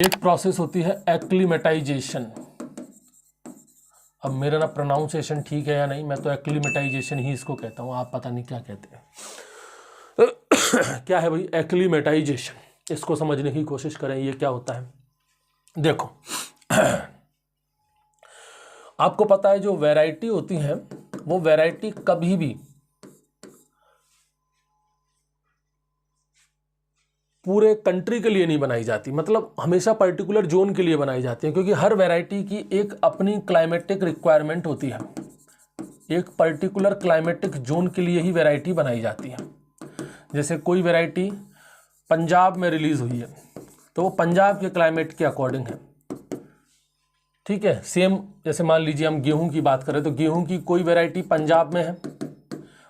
एक प्रोसेस होती है एक्लीमेटाइजेशन। अब मेरा ना प्रोनाउंसिएशन ठीक है या नहीं, मैं तो एक्लीमेटाइजेशन ही इसको कहता हूँ, आप पता नहीं क्या कहते हैं। क्या है भाई एक्लीमेटाइजेशन, इसको समझने की कोशिश करें ये क्या होता है। देखो आपको पता है जो वैरायटी होती है वो वैरायटी कभी भी पूरे कंट्री के लिए नहीं बनाई जाती, मतलब हमेशा पर्टिकुलर जोन के लिए बनाई जाती है, क्योंकि हर वैरायटी की एक अपनी क्लाइमेटिक रिक्वायरमेंट होती है। एक पर्टिकुलर क्लाइमेटिक जोन के लिए ही वैरायटी बनाई जाती है। जैसे कोई वैरायटी पंजाब में रिलीज हुई है तो वो पंजाब के क्लाइमेट के अकॉर्डिंग है, ठीक है। सेम जैसे मान लीजिए हम गेहूं की बात करें तो गेहूं की कोई वैरायटी पंजाब में है,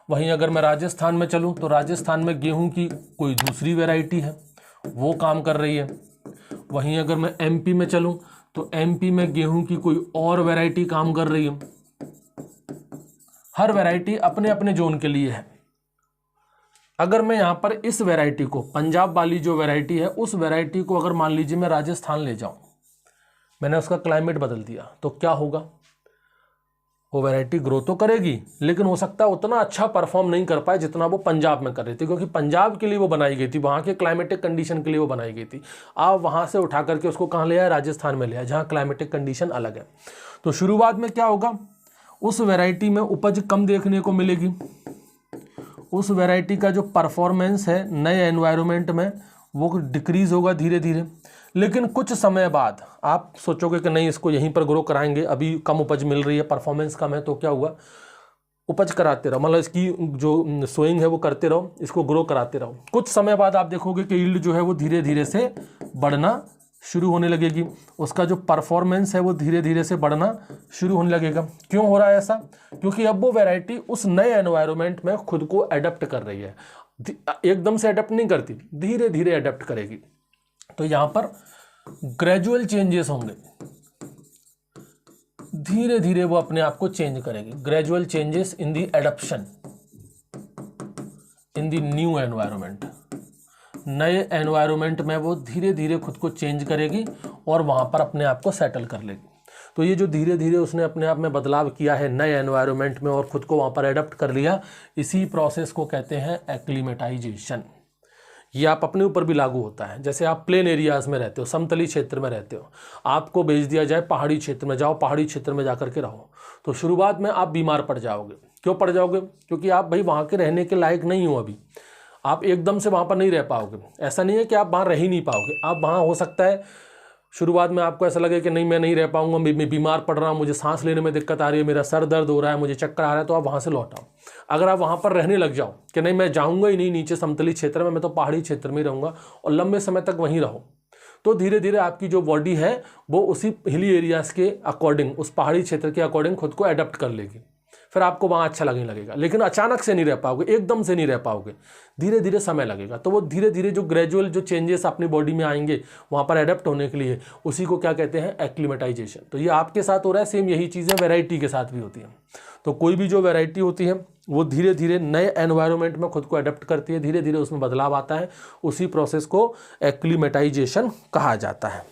वहीं अगर मैं राजस्थान में चलूं तो राजस्थान में गेहूं की कोई दूसरी वैरायटी है, वो काम कर रही है। वहीं अगर मैं एमपी में चलूं तो एमपी में गेहूं की कोई और वैरायटी काम कर रही है। हर वैरायटी अपने अपने जोन के लिए है। अगर मैं यहाँ पर इस वैरायटी को, पंजाब वाली जो वैरायटी है, उस वैरायटी को अगर मान लीजिए मैं राजस्थान ले जाऊं, मैंने उसका क्लाइमेट बदल दिया, तो क्या होगा, वो वैरायटी ग्रो तो करेगी लेकिन हो सकता है उतना अच्छा परफॉर्म नहीं कर पाए जितना वो पंजाब में कर रही थी, क्योंकि पंजाब के लिए वो बनाई गई थी, वहाँ के क्लाइमेटिक कंडीशन के लिए वो बनाई गई थी। आप वहाँ से उठा करके उसको कहाँ ले आए, राजस्थान में ले आए, जहाँ क्लाइमेटिक कंडीशन अलग है। तो शुरुआत में क्या होगा, उस वैरायटी में उपज कम देखने को मिलेगी, उस वैरायटी का जो परफॉर्मेंस है नए एनवायरनमेंट में वो डिक्रीज होगा धीरे धीरे। लेकिन कुछ समय बाद आप सोचोगे कि नहीं इसको यहीं पर ग्रो कराएंगे, अभी कम उपज मिल रही है, परफॉर्मेंस कम है, तो क्या हुआ, उपज कराते रहो, मतलब इसकी जो सोइंग है वो करते रहो, इसको ग्रो कराते रहो। कुछ समय बाद आप देखोगे कि यील्ड जो है वो धीरे धीरे से बढ़ना शुरू होने लगेगी, उसका जो परफॉर्मेंस है वो धीरे धीरे से बढ़ना शुरू होने लगेगा। क्यों हो रहा है ऐसा, क्योंकि अब वो वैरायटी उस नए एनवायरनमेंट में खुद को अडेप्ट कर रही है। एकदम से अडेप्ट नहीं करती, धीरे धीरे अडेप्ट करेगी। तो यहां पर ग्रेजुअल चेंजेस होंगे, धीरे धीरे वो अपने आप को चेंज करेगी। Gradual changes in the adaption in the new environment, नए एनवायरनमेंट में वो धीरे धीरे खुद को चेंज करेगी और वहां पर अपने आप को सेटल कर लेगी। तो ये जो धीरे धीरे उसने अपने आप में बदलाव किया है नए एनवायरनमेंट में और खुद को वहां पर एडप्ट कर लिया, इसी प्रोसेस को कहते हैं एक्लीमेटाइजेशन। ये आप अपने ऊपर भी लागू होता है। जैसे आप प्लेन एरियाज में रहते हो, समतली क्षेत्र में रहते हो, आपको भेज दिया जाए पहाड़ी क्षेत्र में, जाओ पहाड़ी क्षेत्र में जाकर के रहो, तो शुरुआत में आप बीमार पड़ जाओगे। क्यों पड़ जाओगे, क्योंकि आप भाई वहाँ के रहने के लायक नहीं हो, अभी आप एकदम से वहाँ पर नहीं रह पाओगे। ऐसा नहीं है कि आप वहाँ रह ही नहीं पाओगे, आप वहाँ हो सकता है शुरुआत में आपको ऐसा लगे कि नहीं मैं नहीं रह पाऊंगा, मैं बीमार पड़ रहा हूँ, मुझे सांस लेने में दिक्कत आ रही है, मेरा सर दर्द हो रहा है, मुझे चक्कर आ रहा है, तो आप वहाँ से लौट आओ। अगर आप वहाँ पर रहने लग जाओ कि नहीं मैं जाऊँगा ही नहीं नीचे समतली क्षेत्र में, मैं तो पहाड़ी क्षेत्र में ही रहूँगा, और लंबे समय तक वहीं रहो, तो धीरे धीरे आपकी जो बॉडी है वो उसी हिली एरियाज़ के अकॉर्डिंग, उस पहाड़ी क्षेत्र के अकॉर्डिंग खुद को अडेप्ट कर लेगी। फिर आपको वहाँ अच्छा लगने लगेगा, लेकिन अचानक से नहीं रह पाओगे, एकदम से नहीं रह पाओगे, धीरे धीरे समय लगेगा। तो वो धीरे धीरे जो ग्रेजुअल जो चेंजेस अपनी बॉडी में आएंगे वहाँ पर अडेप्ट होने के लिए, उसी को क्या कहते हैं, एक्लीमेटाइजेशन। तो ये आपके साथ हो रहा है, सेम यही चीज़ें वैरायटी के साथ भी होती है। तो कोई भी जो वैरायटी होती है वो धीरे धीरे नए एनवायरनमेंट में खुद को अडेप्ट करती है, धीरे धीरे उसमें बदलाव आता है, उसी प्रोसेस को एक्लीमेटाइजेशन कहा जाता है।